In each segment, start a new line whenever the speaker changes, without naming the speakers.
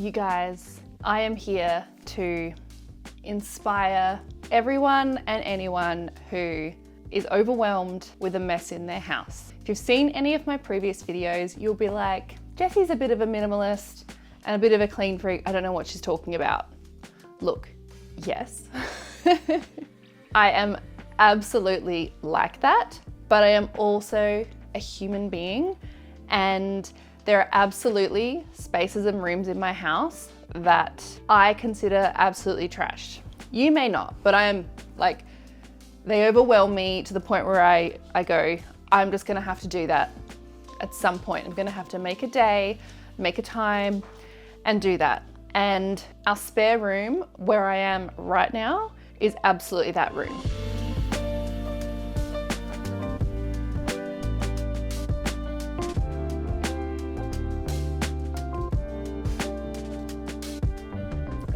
You guys, I am here to inspire everyone and anyone who is overwhelmed with a mess in their house. If you've seen any of my previous videos, you'll be like, Jessie's a bit of a minimalist and a bit of a clean freak. I don't know what she's talking about. Look, yes, I am absolutely like that, but I am also a human being, and there are absolutely spaces and rooms in my house that I consider absolutely trashed. You may not, but I am like, they overwhelm me to the point where I go, I'm just gonna have to do that at some point. I'm gonna have to make a day, make a time, and do that. And our spare room where I am right now is absolutely that room.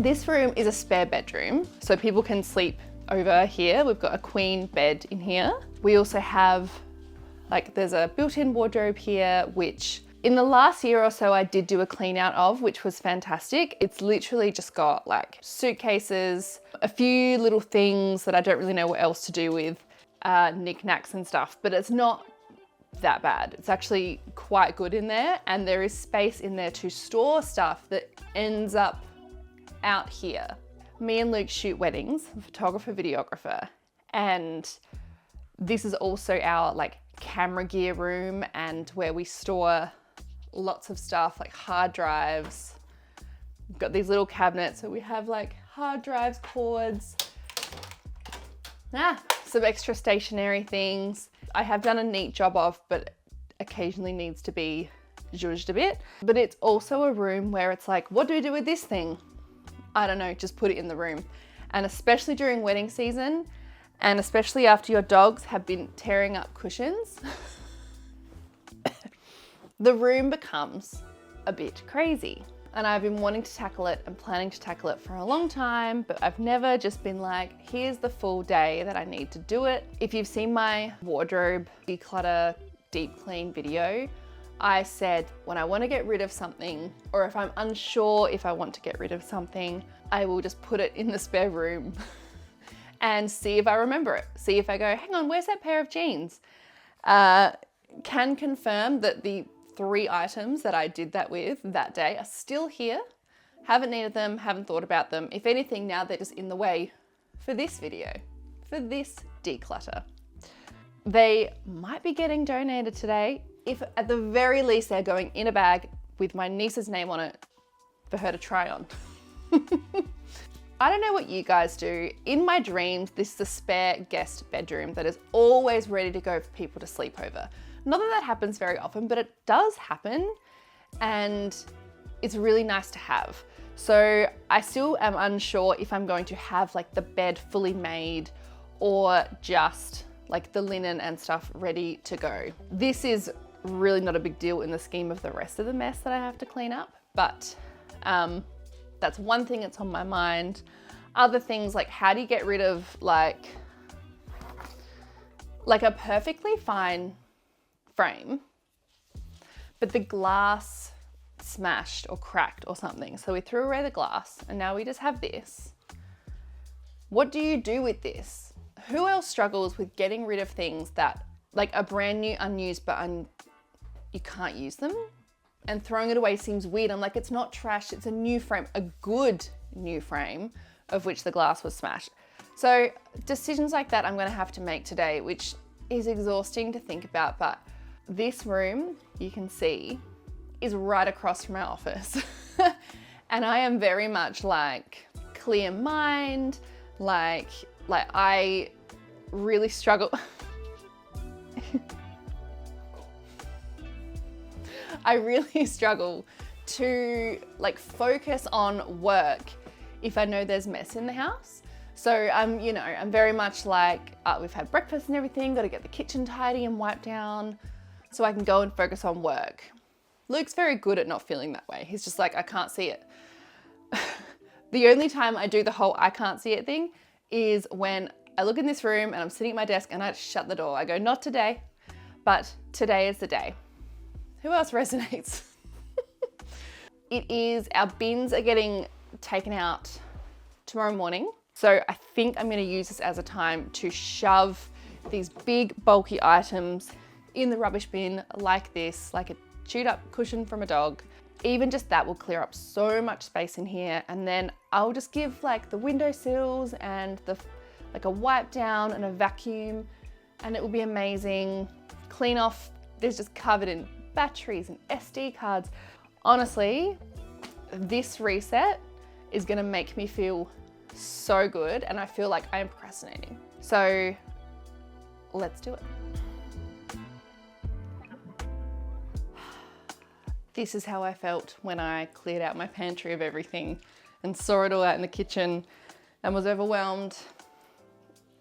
This room is a spare bedroom, so people can sleep over here. We've got a queen bed in here. We also have, there's a built-in wardrobe here, which in the last year or so I did do a clean out of, which was fantastic. It's literally just got suitcases, a few little things that I don't really know what else to do with, knickknacks and stuff, but it's not that bad. It's actually quite good in there, and there is space in there to store stuff that ends up out here. Me and Luke shoot weddings, photographer, videographer, and this is also our camera gear room and where we store lots of stuff like hard drives. We've got these little cabinets, so we have hard drives, cords, some extra stationery things. I have done a neat job of, but occasionally needs to be zhuzhed a bit. But it's also a room where it's like, what do we do with this thing? I don't know, just put it in the room. And especially during wedding season, and especially after your dogs have been tearing up cushions, the room becomes a bit crazy. And I've been wanting to tackle it and planning to tackle it for a long time, but I've never just been like, here's the full day that I need to do it. If you've seen my wardrobe declutter deep clean video, I said when I want to get rid of something, or if I'm unsure if I want to get rid of something, I will just put it in the spare room and see if I remember it. See if I go, hang on, where's that pair of jeans? Can confirm that the 3 items that I did that with that day are still here. Haven't needed them, haven't thought about them. If anything, now they're just in the way for this video, for this declutter. They might be getting donated today. If at the very least they're going in a bag with my niece's name on it for her to try on. I don't know what you guys do. In my dreams, this is a spare guest bedroom that is always ready to go for people to sleep over. Not that that happens very often, but it does happen, and it's really nice to have. So I still am unsure if I'm going to have the bed fully made or just the linen and stuff ready to go. This is really not a big deal in the scheme of the rest of the mess that I have to clean up, but that's one thing that's on my mind. Other things how do you get rid of a perfectly fine frame, but the glass smashed or cracked or something. So we threw away the glass and now we just have this. What do you do with this? Who else struggles with getting rid of things that are brand new, unused, but you can't use them? And throwing it away seems weird. I'm like, it's not trash, it's a new frame, a good new frame of which the glass was smashed. So decisions like that I'm gonna have to make today, which is exhausting to think about, but this room, you can see, is right across from our office. And I am very much clear mind, I really struggle. I really struggle to focus on work if I know there's mess in the house. So I'm very much we've had breakfast and everything, got to get the kitchen tidy and wiped down so I can go and focus on work. Luke's very good at not feeling that way. He's just I can't see it. The only time I do the whole I can't see it thing is when I look in this room and I'm sitting at my desk and I shut the door. I go, not today, but today is the day. Who else resonates? Our bins are getting taken out tomorrow morning. So I think I'm gonna use this as a time to shove these big bulky items in the rubbish bin like this, like a chewed up cushion from a dog. Even just that will clear up so much space in here. And then I'll just give like the windowsills and like a wipe down and a vacuum, and it will be amazing. Clean off, there's just covered in batteries and SD cards. Honestly, this reset is gonna make me feel so good, and I feel like I am procrastinating. So let's do it. This is how I felt when I cleared out my pantry of everything and saw it all out in the kitchen and was overwhelmed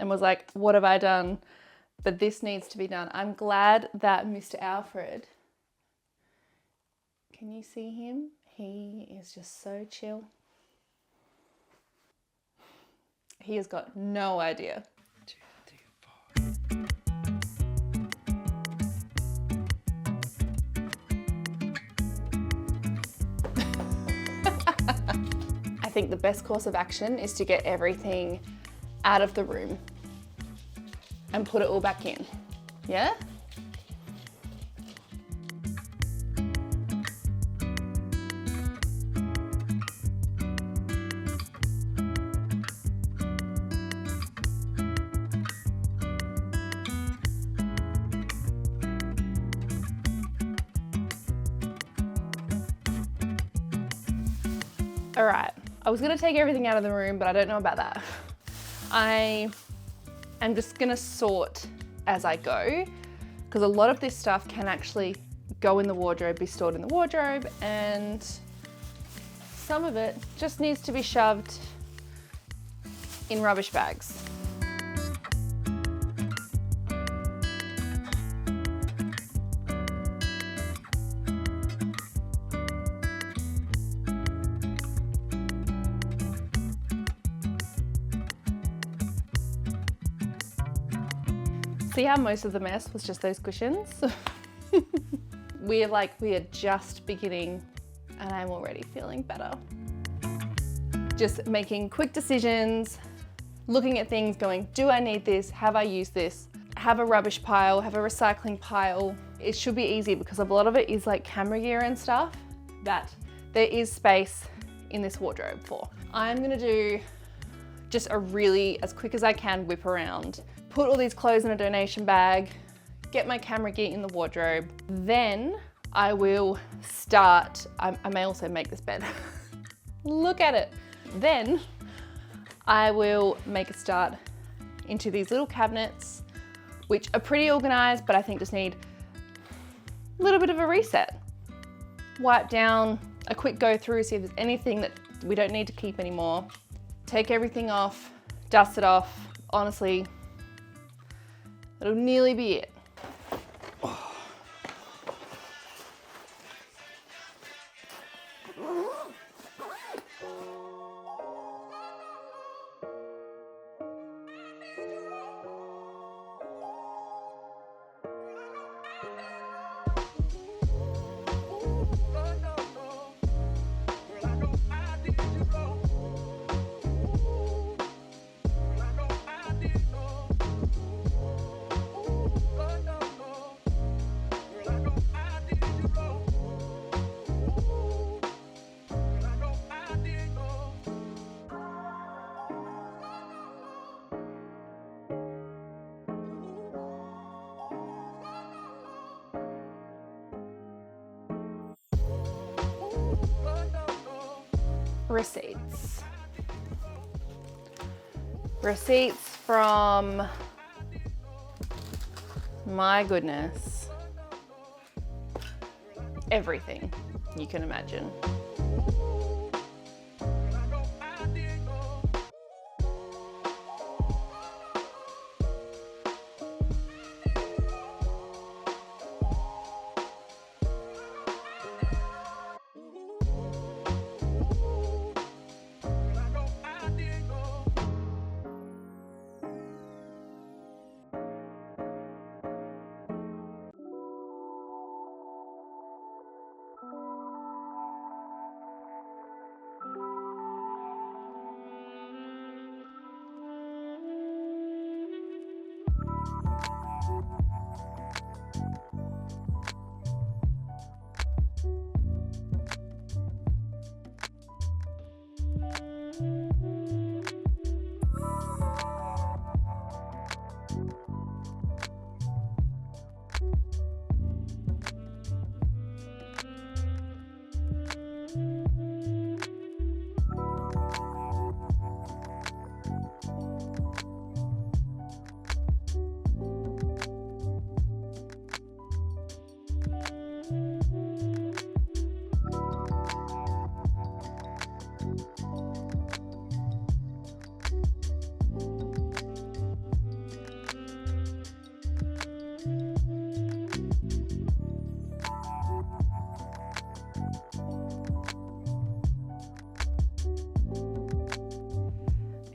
and was like, what have I done? But this needs to be done. I'm glad that Mr. Alfred, can you see him? He is just so chill. He has got no idea. I think the best course of action is to get everything out of the room and put it all back in. Yeah? All right, I was gonna take everything out of the room, but I don't know about that. I am just gonna sort as I go, because a lot of this stuff can actually go in the wardrobe, be stored in the wardrobe, and some of it just needs to be shoved in rubbish bags. See how most of the mess was just those cushions? We are just beginning, and I'm already feeling better. Just making quick decisions, looking at things, going, do I need this? Have I used this? Have a rubbish pile, have a recycling pile. It should be easy because a lot of it is like camera gear and stuff that there is space in this wardrobe for. I'm gonna do just a really, as quick as I can, whip around, put all these clothes in a donation bag, get my camera gear in the wardrobe. Then I will start, I may also make this bed. Look at it. Then I will make a start into these little cabinets, which are pretty organized, but I think just need a little bit of a reset. Wipe down, a quick go through, see if there's anything that we don't need to keep anymore. Take everything off, dust it off. Honestly, it'll nearly be it. Receipts. Receipts from, my goodness, everything you can imagine.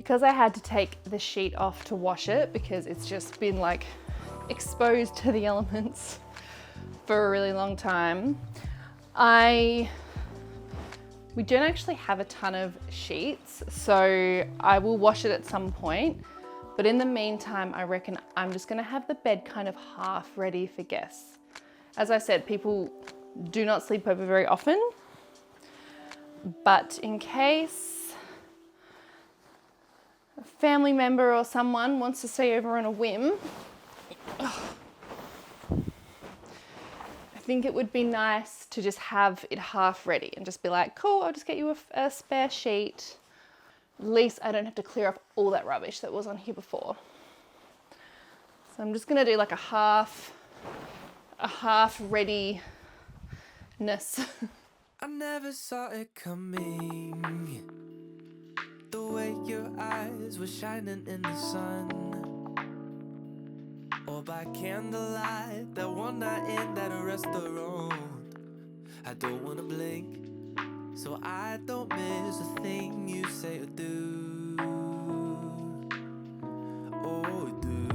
Because I had to take the sheet off to wash it because it's just been like exposed to the elements for a really long time, we don't actually have a ton of sheets, so I will wash it at some point. But in the meantime, I reckon I'm just gonna have the bed kind of half ready for guests. As I said, people do not sleep over very often, but in case a family member or someone wants to stay over on a whim, I think it would be nice to just have it half ready and just be like, cool, I'll just get you a spare sheet. At least I don't have to clear up all that rubbish that was on here before. So I'm just gonna do like a half readiness.
I never saw it coming. The way your eyes were shining in the sun. Or by candlelight, that one night in that restaurant. I don't wanna blink, so I don't miss a thing you say or do. Oh, do.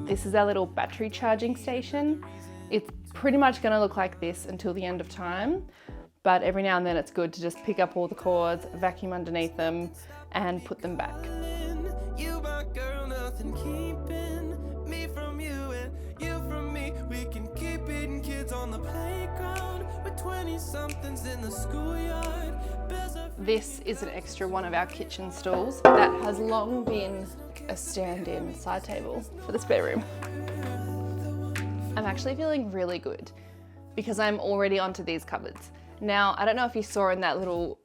This is our little battery charging station. It's pretty much gonna look like this until the end of time, but every now and then it's good to just pick up all the cords, vacuum underneath them, and put them back.
You my girl, nothing keeping me from you and you from me. We can keep eating kids on the playground with 20-somethings in the schoolyard.
This is an extra one of our kitchen stools that has long been a stand-in side table for the spare room. I'm actually feeling really good because I'm already onto these cupboards. Now, I don't know if you saw in that little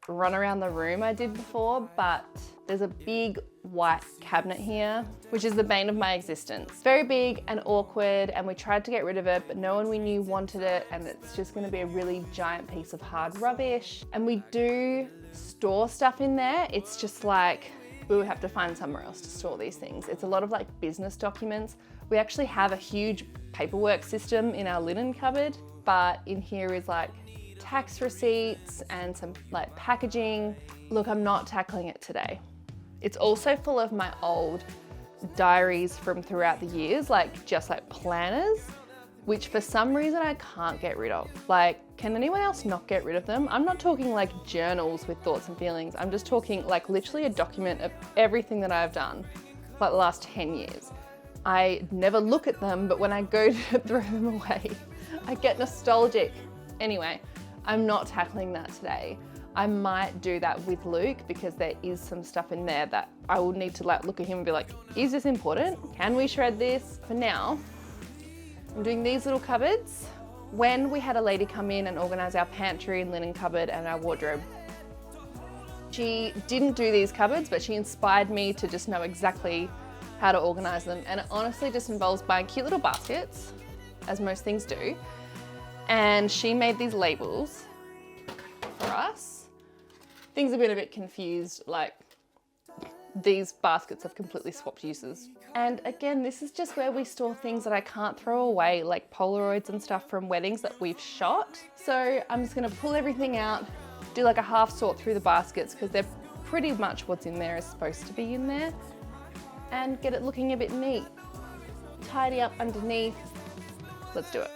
run around the room I did before, but there's a big white cabinet here, which is the bane of my existence. Very big and awkward, and we tried to get rid of it, but no one we knew wanted it, and it's just gonna be a really giant piece of hard rubbish. And we do store stuff in there. It's just like, we would have to find somewhere else to store these things. It's a lot of like business documents. We actually have a huge paperwork system in our linen cupboard, but in here is like tax receipts and some like packaging. Look, I'm not tackling it today. It's also full of my old diaries from throughout the years, like just like planners, which for some reason I can't get rid of. Like, can anyone else not get rid of them? I'm not talking like journals with thoughts and feelings. I'm just talking like literally a document of everything that I've done like the last 10 years. I never look at them, but when I go to throw them away, I get nostalgic. Anyway, I'm not tackling that today. I might do that with Luke because there is some stuff in there that I will need to like look at him and be like, is this important? Can we shred this? For now, I'm doing these little cupboards. When we had a lady come in and organize our pantry and linen cupboard and our wardrobe, she didn't do these cupboards, but she inspired me to just know exactly how to organize them. And it honestly just involves buying cute little baskets, as most things do. And she made these labels for us. Things have been a bit confused, like these baskets have completely swapped uses. And again, this is just where we store things that I can't throw away, like Polaroids and stuff from weddings that we've shot. So I'm just gonna pull everything out, do like a half sort through the baskets because they're pretty much what's in there is supposed to be in there, and get it looking a bit neat. Tidy up underneath. Let's do it.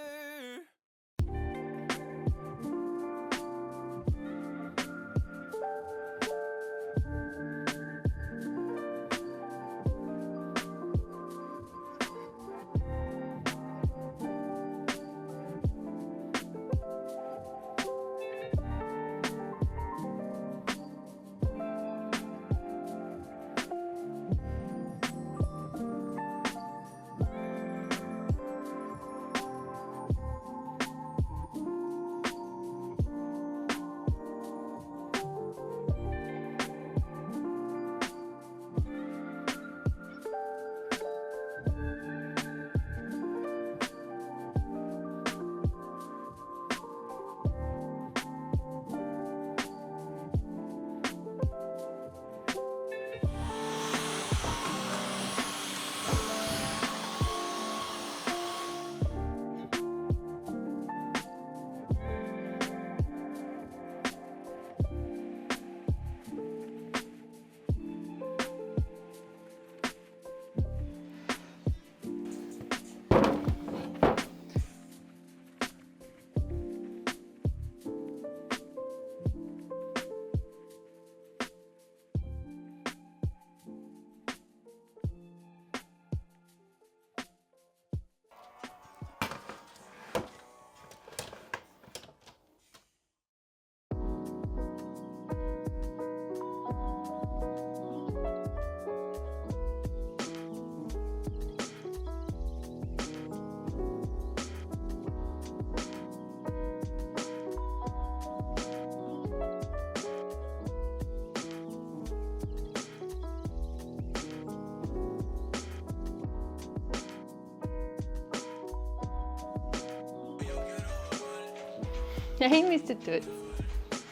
Hey, Mr. Toots.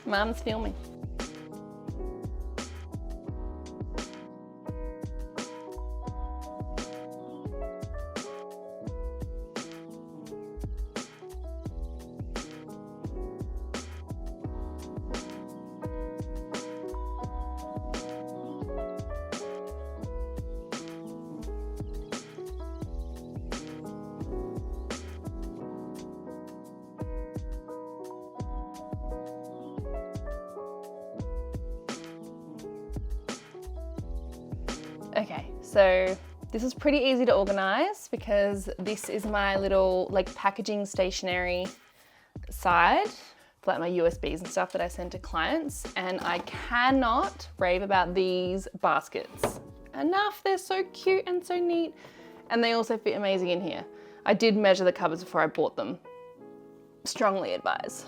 Mum's filming. Okay, so this is pretty easy to organize because this is my little like packaging stationery side for like my USBs and stuff that I send to clients, and I cannot rave about these baskets enough. They're so cute and so neat, and they also fit amazing in here. I did measure the cupboards before I bought them. Strongly advise.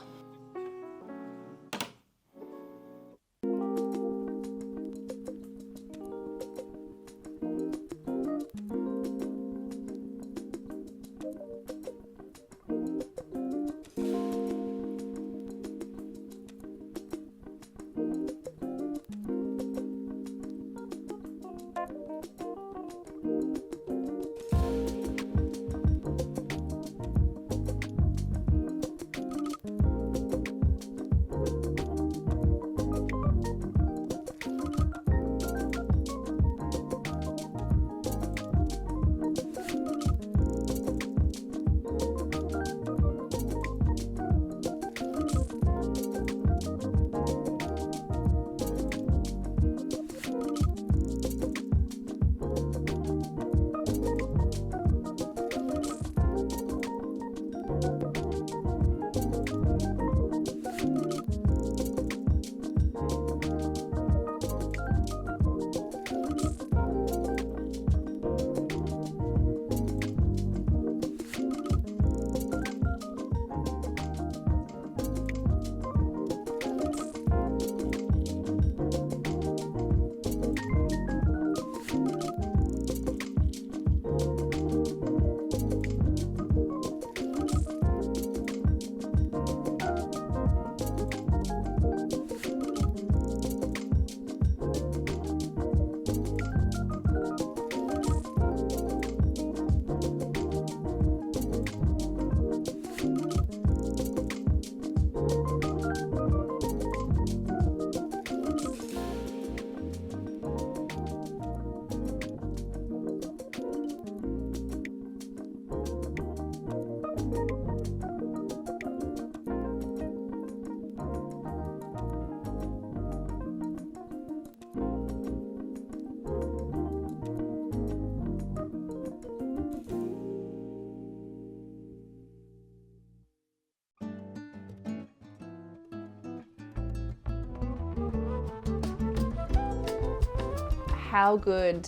How good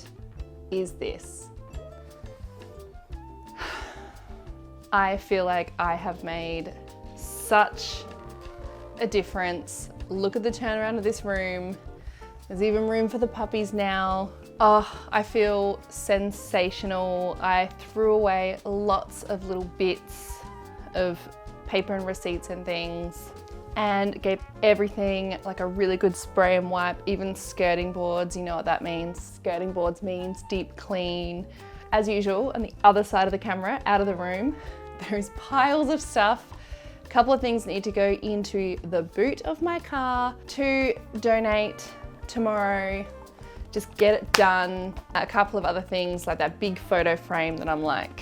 is this? I feel like I have made such a difference. Look at the turnaround of this room. There's even room for the puppies now. Oh, I feel sensational. I threw away lots of little bits of paper and receipts and things, and gave everything like a really good spray and wipe, even skirting boards. You know what that means. Skirting boards means deep clean. As usual, on the other side of the camera, out of the room, there's piles of stuff. A couple of things need to go into the boot of my car to donate tomorrow. Just get it done. A couple of other things like that big photo frame that I'm like,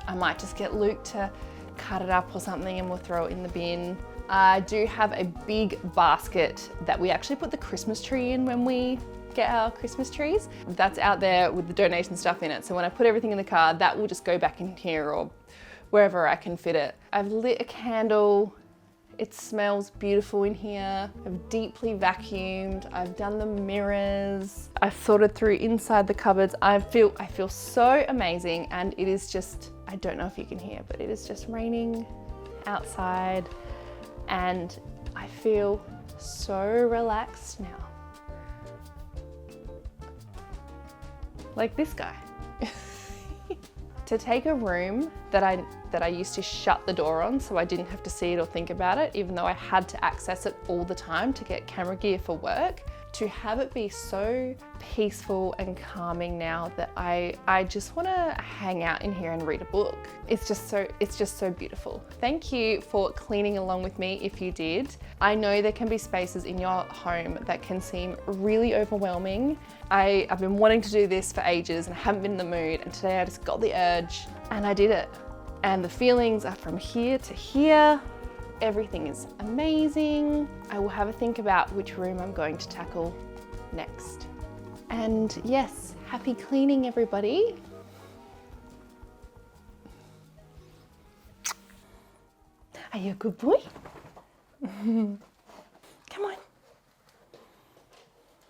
I might just get Luke to cut it up or something and we'll throw it in the bin. I do have a big basket that we actually put the Christmas tree in when we get our Christmas trees. That's out there with the donation stuff in it. So when I put everything in the car, that will just go back in here or wherever I can fit it. I've lit a candle. It smells beautiful in here. I've deeply vacuumed. I've done the mirrors. I've sorted through inside the cupboards. I feel so amazing, and it is just, I don't know if you can hear, but it is just raining outside. And I feel so relaxed now. Like this guy. To take a room that that I used to shut the door on so I didn't have to see it or think about it, even though I had to access it all the time to get camera gear for work. To have it be so peaceful and calming now that I just want to hang out in here and read a book. It's just so beautiful. Thank you for cleaning along with me if you did. I know there can be spaces in your home that can seem really overwhelming. I've been wanting to do this for ages and I haven't been in the mood, and today I just got the urge and I did it. And the feelings are from here to here. Everything is amazing. I will have a think about which room I'm going to tackle next. And yes, happy cleaning, everybody. Are you a good boy?